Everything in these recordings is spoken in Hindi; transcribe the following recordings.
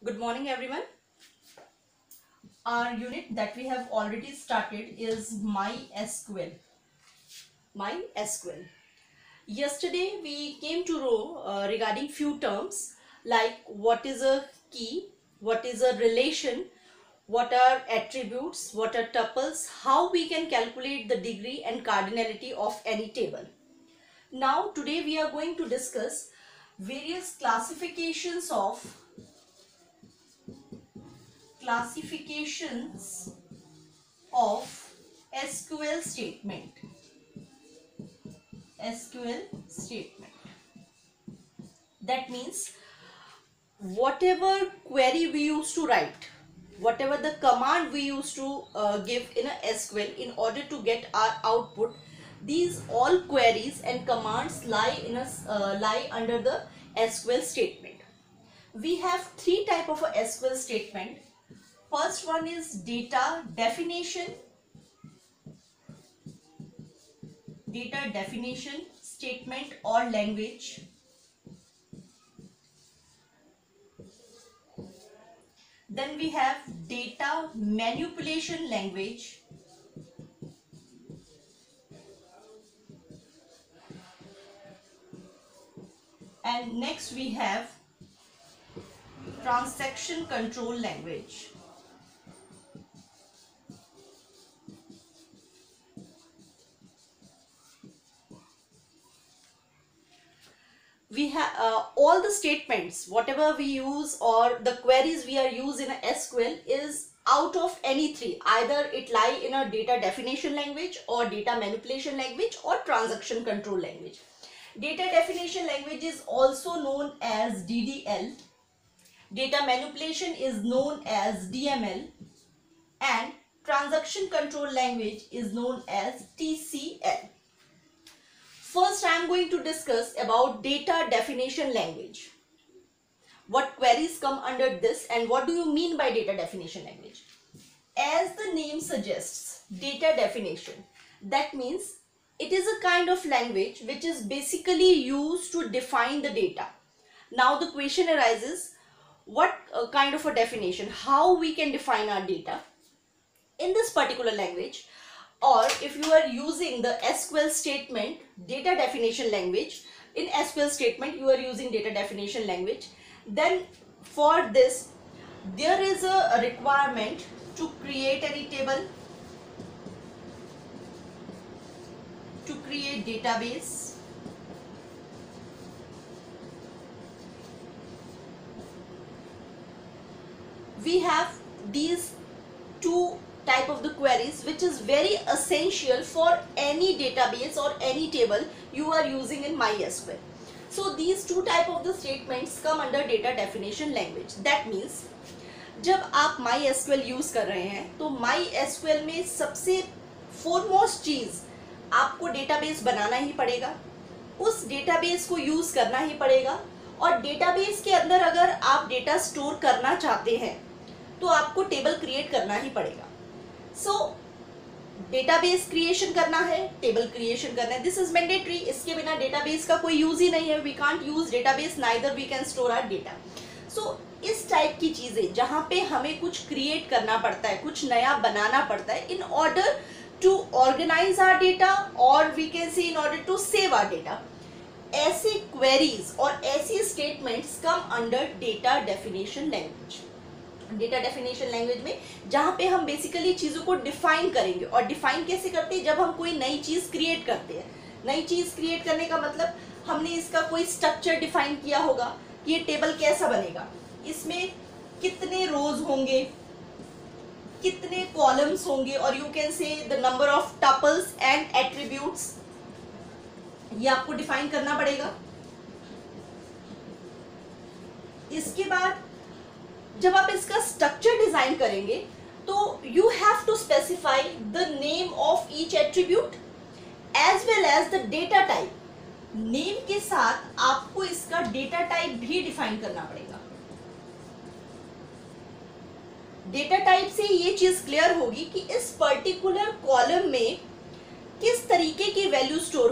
Good morning, everyone. Our unit that we have already started is MySQL. MySQL. Yesterday we came to know regarding few terms like what is a key, what is a relation, what are attributes, what are tuples, how we can calculate the degree and cardinality of any table. Now today we are going to discuss various classifications of SQL statement. SQL statement. That means whatever query we used to write, whatever the command we used to give in a SQL in order to get our output, these all queries and commands lie under the SQL statement. We have three type of a SQL statement. First one is data definition statement or language. Then we have data manipulation language. And next we have transaction control language. We have all the statements, whatever we use or the queries we are using in a SQL is out of any three. Either it lie in a data definition language or data manipulation language or transaction control language. Data definition language is also known as DDL. Data manipulation is known as DML. And transaction control language is known as TCL. First, I am going to discuss about data definition language. What queries come under this and what do you mean by data definition language? As the name suggests, data definition, that means it is a kind of language which is basically used to define the data. Now the question arises, what kind of a definition? How we can define our data in this particular language? Or if you are using the SQL statement data definition language, in SQL statement you are using data definition language, then for this there is a requirement to create any table, to create database, we have these two type of the queries which is very essential for any database or any table you are using in MySQL. So these two type of the statements come under data definition language. That means जब आप MySQL यूज कर रहे हैं तो MySQL में सबसे foremost चीज आपको डेटाबेस बनाना ही पड़ेगा, उस डेटाबेस को यूज करना ही पड़ेगा और डेटाबेस के अंदर अगर आप डेटा स्टोर करना चाहते हैं तो आपको टेबल क्रिएट करना ही पड़ेगा. सो डेटाबेस क्रिएशन करना है, टेबल क्रिएशन करना है, दिस इज मैंडेटरी. इसके बिना डेटाबेस का कोई यूज ही नहीं है. We can't use database, neither we can store our data. So इस टाइप की चीजें जहां पे हमें कुछ क्रिएट करना पड़ता है, कुछ नया बनाना पड़ता है in order to organise our data और we can see in order to save our data, ऐसे क्वेरीज और ऐसी statements come under data definition language. Data definition language में जहां पे हम बेसिकली चीजों को डिफाइन करेंगे. और डिफाइन कैसे करते हैं? जब हम कोई नई चीज क्रिएट करते हैं. नई चीज क्रिएट करने का मतलब हमने इसका कोई स्ट्रक्चर डिफाइन किया होगा कि ये टेबल कैसा बनेगा, इसमें कितने रोज होंगे, कितने कॉलम्स होंगे, और यू कैन से the number of tuples and attributes, ये आपको डिफाइन करना पड़ेगा. इसके बाद जब आप इसका स्ट्रक्चर डिजाइन करेंगे तो you have to specify the name of each attribute as well as the data type. Name के साथ आपको इसका डेटा टाइप भी डिफाइन करना पड़ेगा. डेटा टाइप से ये चीज क्लियर होगी कि इस पर्टिकुलर कॉलम में किस तरीके की वैल्यू स्टोर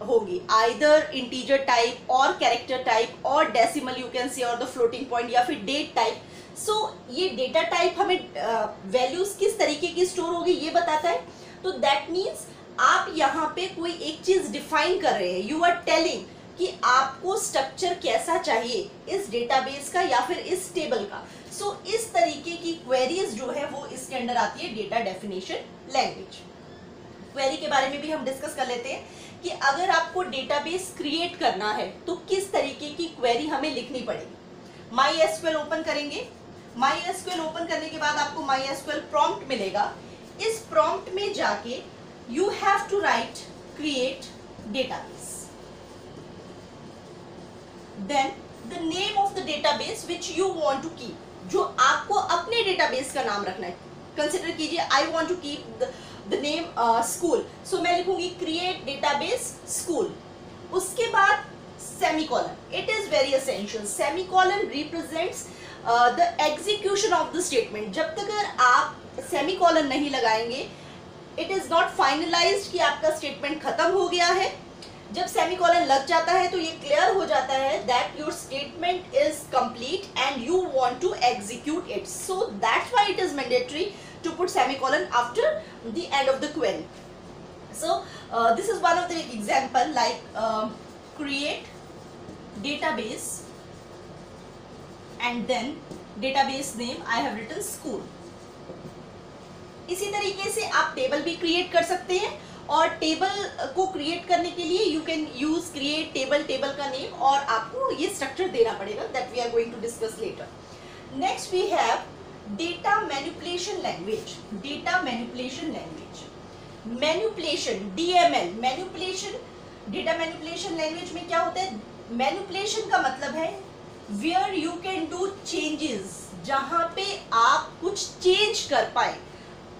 होगी, आइदर इंटीजर टाइप और कैरेक्टर टाइप और डेसिमल यू कैन सी और द फ्लोटिंग पॉइंट या फिर डेट टाइप. सो ये डेटा टाइप हमें वैल्यूज किस तरीके की स्टोर होगी ये बताता है। तो दैट मीन्स आप यहाँ पे कोई एक चीज डिफाइन कर रहे हैं, यू आर टेलिंग कि आपको स्ट्रक्चर कैसा चाहिए इस डेटाबेस का या फिर इस टेबल का। सो इस तरीके की क्वेरीज जो है वो इसके अंडर आती है डेटा डेफिनेशन लैंग्वेज। क्वेरी के बारे में भी हम डिस्कस कर लेते हैं कि अगर आपको डेटाबेस क्रिएट करना है तो किस तरीके की क्वेरी हमें लिखनी पड़ेगी। MySQL ओपन करेंगे, MySQL ओपन करने के बाद आपको MySQL प्रॉम्प्ट मिलेगा। इस प्रॉम्प्ट में जाके you have to write create database, then the name of the database which you want to keep, जो आपको अपने डेटाबेस का नाम रखना है। कंसिडर कीजिए I want to keep the name school, so मैं लिखूंगी क्रिएट डेटाबेस स्कूल। उसके बाद semicolon, it is very essential. Semicolon represents the execution of the statement. जब तक अगर आप सेमीकोलन नहीं लगाएंगे इट इज नॉट फाइनलाइज्ड कि आपका स्टेटमेंट खत्म हो गया है। जब सेमीकोलन लग जाता है तो ये क्लियर हो जाता है that your statement is complete and you want to execute it. So that's why it is mandatory to put semicolon after the end of the query. So this is one of the example, like create database and then database name I have written school. इसी तरीके से आप टेबल भी क्रिएट कर सकते हैं और टेबल को क्रिएट करने के लिए you can use create table, table का नेम और आपको ये स्ट्रक्चर देना पड़ेगा, that we are going to discuss later. Next we have data manipulation language. Data manipulation language, manipulation DML, manipulation, data manipulation language में क्या होता है? मैनिपुलेशन का मतलब है where you can do changes, जहां पे आप कुछ चेंज कर पाए।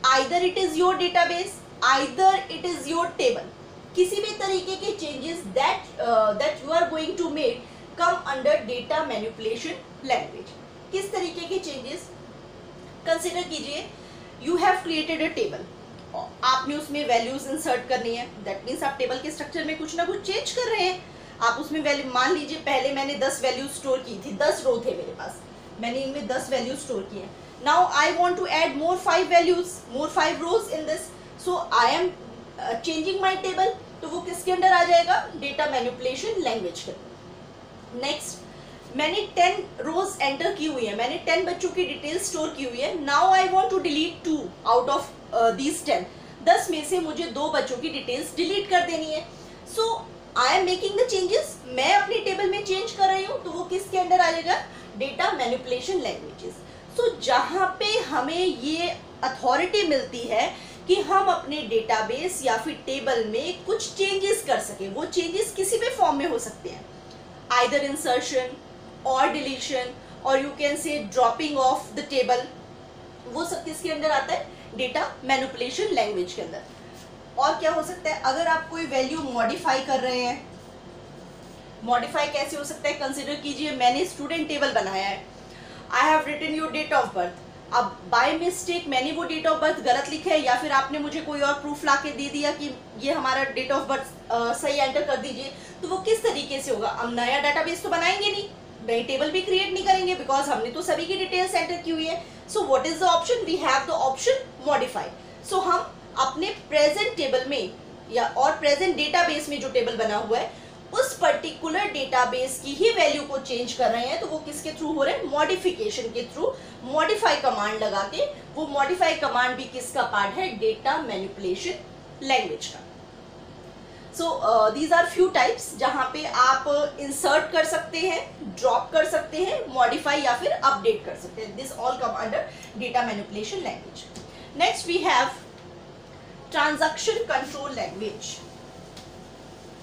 Either it is your database, either it is your table, किसी भी तरीके के changes that you are going to make come under data manipulation language. किस तरीके के चेंजेस? कंसिडर कीजिए you have created a table, आपने उसमें वैल्यूज इंसर्ट करनी है, दैट मीन्स आप टेबल के स्ट्रक्चर में कुछ ना कुछ चेंज कर रहे हैं। आप उसमें वैल्यू, मान लीजिए पहले मैंने 10 वैल्यू स्टोर की थी, 10 रो थे मेरे पास, मैंने इनमें 10 वैल्यू स्टोर किए। Now I want to add more 5 values, more 5 rows in this, so I am changing my table. तो वो किसके अंडर आ जाएगा? डेटा मैनिपुलेशन लैंग्वेज के। नेक्स्ट, मैंने 10 रोज एंटर की हुई है, मैंने 10 बच्चों की डिटेल स्टोर की हुई है। Now I want to delete 2 out of these 10, 10 में से मुझे 2 बच्चों की डिटेल्स डिलीट कर देनी है। So I am making the changes, मैं अपनी टेबल में चेंज कर रही हूँ, तो वो किसके अंडर आ जाएगा? Data manipulation languages. सो जहाँ पे हमें ये अथॉरिटी मिलती है कि हम अपने डेटाबेस या फिर टेबल में कुछ चेंजेस कर सके, वो चेंजेस किसी भी फॉर्म में हो सकते हैं, आइदर इंसर्शन और डिलीशन और यू कैन से ड्रॉपिंग ऑफ द टेबल, वो सब किसके अंदर आता है? डेटा मैनिपुलेशन लैंग्वेज के अंदर। और क्या हो सकता है? अगर आप कोई वैल्यू मॉडिफाई कर रहे हैं, मॉडिफाई कैसे हो सकता है? कंसिडर कीजिए मैंने स्टूडेंट टेबल बनाया है, I have written your date of birth, अब बाय मिस्टेक मैंने वो डेट ऑफ बर्थ गलत लिखा है या फिर आपने मुझे कोई और प्रूफ ला के दे दिया कि ये हमारा डेट ऑफ बर्थ सही एंटर कर दीजिए, तो वो किस तरीके से होगा? हम नया डाटाबेस तो बनाएंगे नहीं, नई टेबल भी क्रिएट नहीं करेंगे, बिकॉज हमने तो सभी की डिटेल्स एंटर की हुई है। So what is the option? We have the option modify. So हम अपने प्रेजेंट टेबल में या और प्रेजेंट डेटाबेस में जो टेबल बना हुआ है उस पर्टिकुलर डेटाबेस की ही वैल्यू को चेंज कर रहे हैं, तो वो किसके थ्रू हो रहे हैं? मॉडिफिकेशन के थ्रू, मॉडिफाई कमांड लगा के। वो मॉडिफाई कमांड भी किसका पार्ट है? डेटा मैनिपुलेशन लैंग्वेज का। So these are few types जहां पे आप इंसर्ट कर सकते हैं, ड्रॉप कर सकते हैं, मॉडिफाई या फिर अपडेट कर सकते हैं। This all come under data manipulation language. Next we have transaction control language.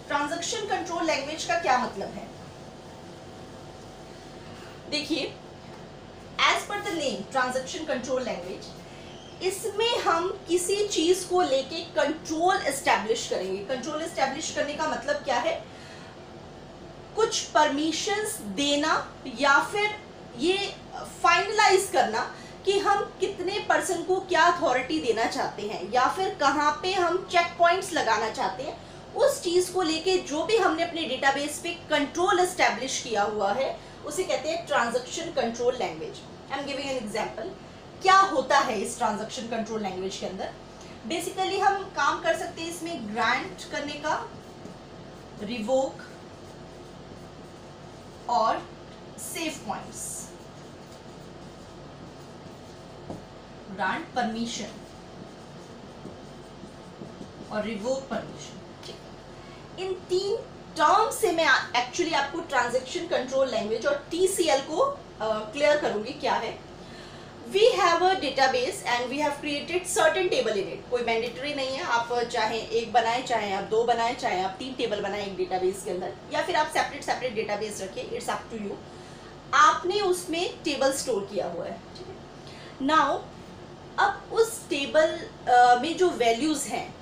Transaction control language का क्या मतलब है? देखिए, as per the name transaction control language, इसमें हम किसी चीज को लेके कंट्रोल एस्टैब्लिश करेंगे। कंट्रोल एस्टैब्लिश करने का मतलब क्या है? कुछ परमिशंस देना या फिर ये फाइनलाइज करना कि हम कितने पर्सन को क्या अथॉरिटी देना चाहते हैं या फिर कहाँ पे हम चेक पॉइंट्स लगाना चाहते हैं। उस चीज को लेके जो भी हमने अपने डेटाबेस पे कंट्रोल एस्टैब्लिश किया हुआ है उसे कहते हैं transaction control language. I am giving an example. क्या होता है इस ट्रांजैक्शन कंट्रोल लैंग्वेज के अंदर? बेसिकली हम काम कर सकते हैं इसमें ग्रांट करने का, रिवोक और सेव पॉइंट्स, ग्रांट परमिशन और रिवोक परमिशन। इन तीन टर्म से मैं एक्चुअली आपको ट्रांजैक्शन कंट्रोल लैंग्वेज और TCL को क्लियर करूंगी क्या है। We have a database and we have created certain table in it. कोई मैंडेटरी नहीं है, आप चाहे एक बनाए, चाहे आप दो बनाए, चाहे आप 3 टेबल बनाए एक डेटाबेस के अंदर, या फिर आप सेपरेट डेटाबेस रखें, इट्स अप टू यू। आपने उसमें टेबल स्टोर किया हुआ है, ठीक है। नाउ अब उस टेबल में जो वैल्यूज हैं,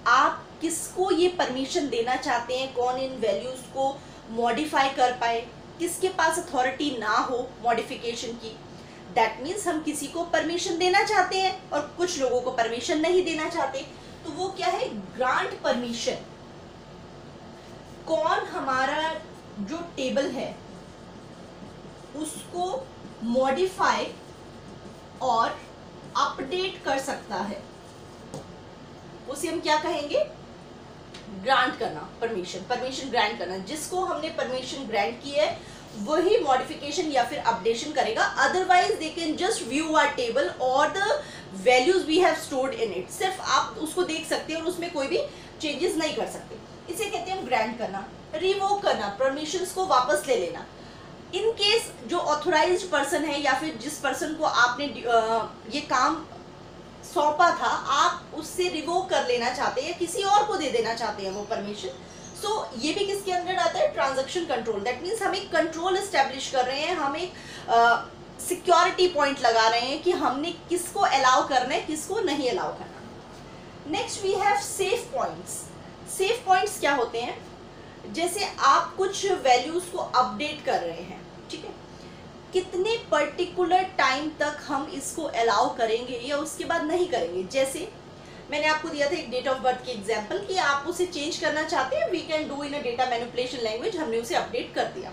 आप किसको ये परमिशन देना चाहते हैं, कौन इन वैल्यूज को मॉडिफाई कर पाए, किसके पास अथॉरिटी ना हो मॉडिफिकेशन की। दैट मीन्स हम किसी को परमिशन देना चाहते हैं और कुछ लोगों को परमिशन नहीं देना चाहते, तो वो क्या है, ग्रांट परमिशन। कौन हमारा जो टेबल है उसको मॉडिफाई और अपडेट कर सकता है, उसे हम क्या कहेंगे, ग्रांट करना, परमिशन ग्रांट करना। जिसको हमने परमिशन ग्रांट की है वही मॉडिफिकेशन या फिर अपडेशन करेगा, otherwise they can just view our table और the values we have stored in it. सिर्फ आप उसको देख सकते हैं और उसमें कोई भी चेंजेस नहीं कर सकते। इसे कहते हैं हम ग्रांट करना। रिवोक करना, परमिशंस को वापस ले लेना। इन केस जो ऑथोराइज्ड पर्सन है या फिर जिस पर्सन को आपने ये काम सौंपा था, आप उससे रिवोक कर लेना चाहते हैं, किसी और को दे देना चाहते हैं वो परमिशन। सो ये भी किसके अंदर आता है, ट्रांजैक्शन कंट्रोल। दैट मीन्स हम एक कंट्रोल एस्टेब्लिश कर रहे हैं, हम एक सिक्योरिटी पॉइंट लगा रहे हैं कि हमने किसको अलाउ करना है, किसको नहीं अलाउ करना। Next we have save points. Save points क्या होते हैं, जैसे आप कुछ वैल्यूज को अपडेट कर रहे हैं, ठीक है, कितने पर्टिकुलर टाइम तक हम इसको अलाउ करेंगे या उसके बाद नहीं करेंगे। जैसे मैंने आपको दिया था एक डेट ऑफ बर्थ की एग्जांपल कि आप उसे चेंज करना चाहते हैं, we can do in a data manipulation language, हमने उसे अपडेट कर दिया।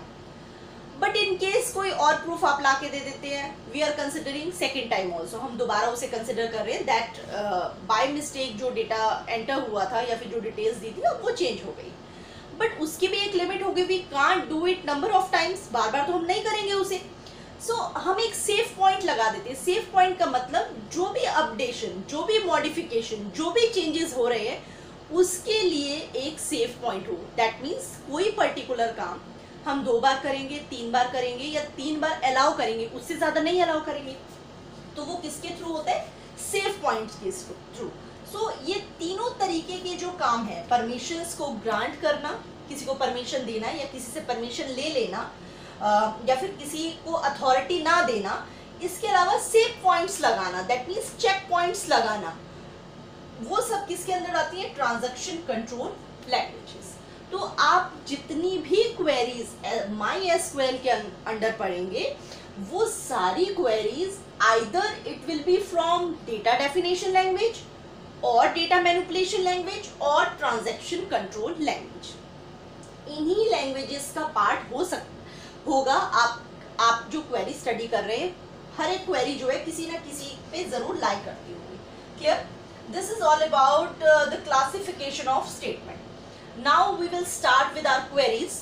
बट इन केस कोई और प्रूफ आप ला के दे देते हैं, we are considering second time also, हम दोबारा उसे कंसिडर कर रहे हैं दैट बाय मिस्टेक जो डेटा एंटर हुआ था या फिर जो डिटेल्स दी थी अब वो चेंज हो गई। बट उसकी भी एक लिमिट होगी, we can't do it number of times, बार बार तो हम नहीं करेंगे उसे। सो हम एक सेव पॉइंट लगा देते हैं। सेव पॉइंट का मतलब जो भी अपडेशन, जो भी मॉडिफिकेशन, जो भी चेंजेस हो रहे हैं उसके लिए एक सेव पॉइंट हो। दैट मीन्स कोई पर्टिकुलर काम हम 2 बार करेंगे, 3 बार करेंगे या 3 बार अलाउ करेंगे, उससे ज्यादा नहीं अलाउ करेंगे, तो वो किसके थ्रू होता है, सेव पॉइंट के थ्रू। सो ये तीनों तरीके के जो काम है, परमिशंस को ग्रांट करना, किसी को परमिशन देना या किसी से परमिशन ले लेना, या फिर किसी को अथॉरिटी ना देना, इसके अलावा सेव पॉइंट्स लगाना, दैट मीन्स चेक पॉइंट्स लगाना, वो सब किसके अंदर आती है, ट्रांजैक्शन कंट्रोल लैंग्वेजेस। तो आप जितनी भी क्वेरीज MySQL के अंडर पढ़ेंगे वो सारी queries either it will be from data definition language और डेटा मैनिपुलेशन लैंग्वेज और ट्रांजैक्शन कंट्रोल लैंग्वेज। इन्हीं लैंग्वेजेस का पार्ट होगा। आप जो क्वेरी स्टडी कर रहे हैं, हर एक क्वेरी जो है किसी ना किसी पे जरूर लाई करती होगी। Clear? This is all about the classification of statement. Now we will start with our queries.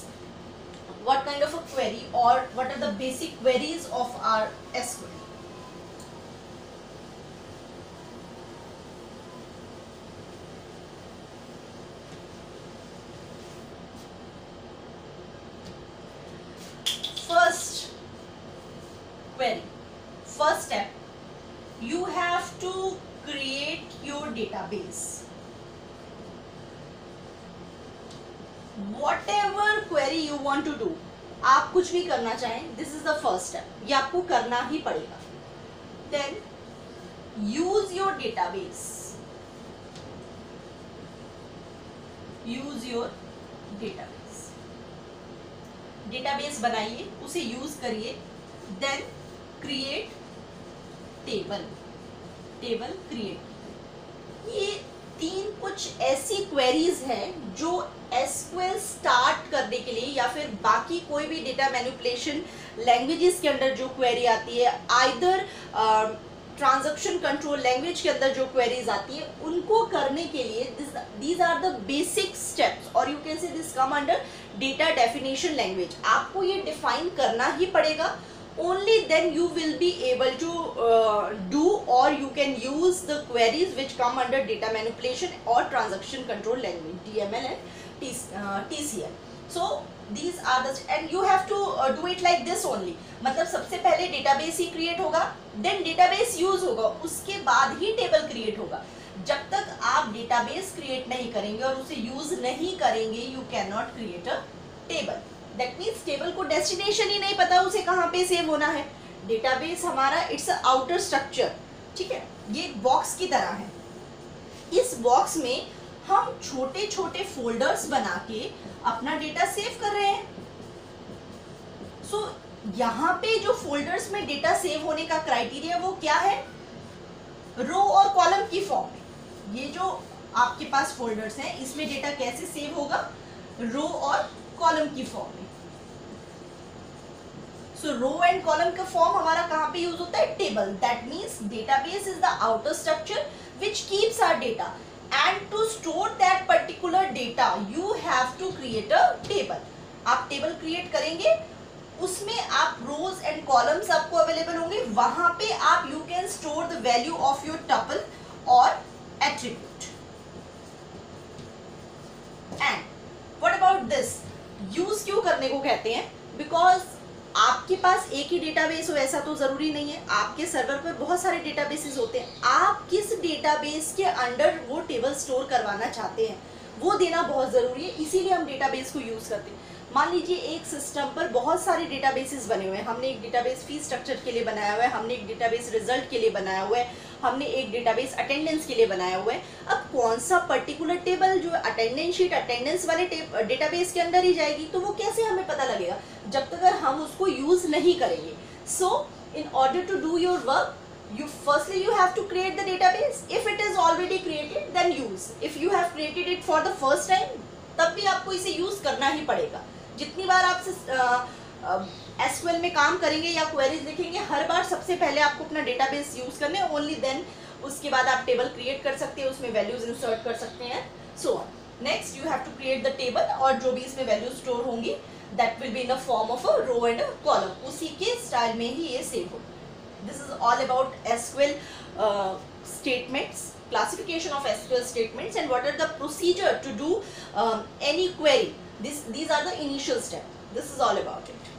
What kind of a query और what are the basic queries of our SQL। First query, first step, you have to create your database. Whatever query you want to do, आप कुछ भी करना चाहें, this is the first step, ये आपको करना ही पड़ेगा। Then use your database, use your database, database बनाइए, उसे यूज करिए। Then create table, table create. ये तीन कुछ ऐसी क्वेरीज हैं जो एसक्यूएल स्टार्ट करने के लिए या फिर बाकी कोई भी डेटा मैनिपुलेशन लैंग्वेजेस के अंदर जो क्वेरी आती है, आइदर ट्रांजैक्शन कंट्रोल लैंग्वेज के अंदर जो क्वेरीज आती है, उनको करने के लिए these are the basic steps, और you can say this come under data definition language. आपको ये डिफाइन करना ही पड़ेगा, only then you will be able to do or you can use the queries which come under data manipulation or transaction control language, DML and TCL. So these are the, and you have to do it like this only. मतलब सबसे पहले डेटाबेस ही क्रिएट होगा, देन डेटाबेस यूज होगा, उसके बाद ही टेबल क्रिएट होगा। जब तक आप डेटाबेस क्रिएट नहीं करेंगे और उसे यूज नहीं करेंगे, you can not create a table. That means table को डेस्टिनेशन ही नहीं पता उसे कहाँ पे सेव होना है। डेटाबेस हमारा इट्स अ आउटर स्ट्रक्चर, ठीक है, ये एक बॉक्स की तरह है। इस बॉक्स में हम छोटे छोटे फोल्डर्स बना के अपना डेटा सेव कर रहे हैं। सो यहाँ पे जो फोल्डर्स में डेटा सेव होने का क्राइटेरिया वो क्या है, रो और कॉलम की फॉर्म में। ये जो आपके पास फोल्डर्स हैं इसमें डेटा कैसे सेव होगा, रो और कॉलम की फॉर्म में। सो रो एंड कॉलम का फॉर्म हमारा कहाँ पे यूज होता है, table. That means database is the outer structure which keeps our data, and to store that particular data you have to create a table. आप टेबल क्रिएट करेंगे, उसमें आप रोज एंड कॉलम्स आपको अवेलेबल होंगे, वहां पे आप you can store the value of your tuple और attribute. And what about this, use क्यों करने को कहते हैं, बिकॉज आपके पास एक ही डेटाबेस हो ऐसा तो जरूरी नहीं है। आपके सर्वर पर बहुत सारे डेटाबेसेस होते हैं, आप किस डेटाबेस के अंडर वो टेबल स्टोर करवाना चाहते हैं वो देना बहुत जरूरी है, इसीलिए हम डेटाबेस को यूज करते हैं। मान लीजिए एक सिस्टम पर बहुत सारे डेटाबेसेस बने हुए हैं, हमने एक डेटाबेस फीस स्ट्रक्चर के लिए बनाया हुआ है, हमने एक डेटाबेस रिजल्ट के लिए बनाया हुआ है, हमने एक डेटाबेस अटेंडेंस के लिए बनाया हुआ है। अब कौन सा पर्टिकुलर टेबल जो अटेंडेंस शीट अटेंडेंस वाले डेटाबेस के अंदर ही जाएगी, तो वो कैसे हमें पता लगेगा जब तक हम उसको यूज नहीं करेंगे। So in order to do your work, firstly you have to create the database. If it is already created, then use. If you have created it for the first time, तब भी आपको इसे यूज करना ही पड़ेगा। जितनी बार आप SQL में काम करेंगे या क्वेरीज लिखेंगे, हर बार सबसे पहले आपको अपना डेटाबेस यूज करना है, ओनली देन उसके बाद आप टेबल क्रिएट कर सकते हैं, उसमें वैल्यूज इंसर्ट कर सकते हैं, so on. Next you have to create the table, और जो भी इसमें वैल्यू स्टोर होंगी that will be in the form of a row and a column, उसी के स्टाइल में ही ये सेव होगा। This is all about SQL statements, classification of SQL statements, and what are the procedure to do any query. These are the initial steps. This is all about it.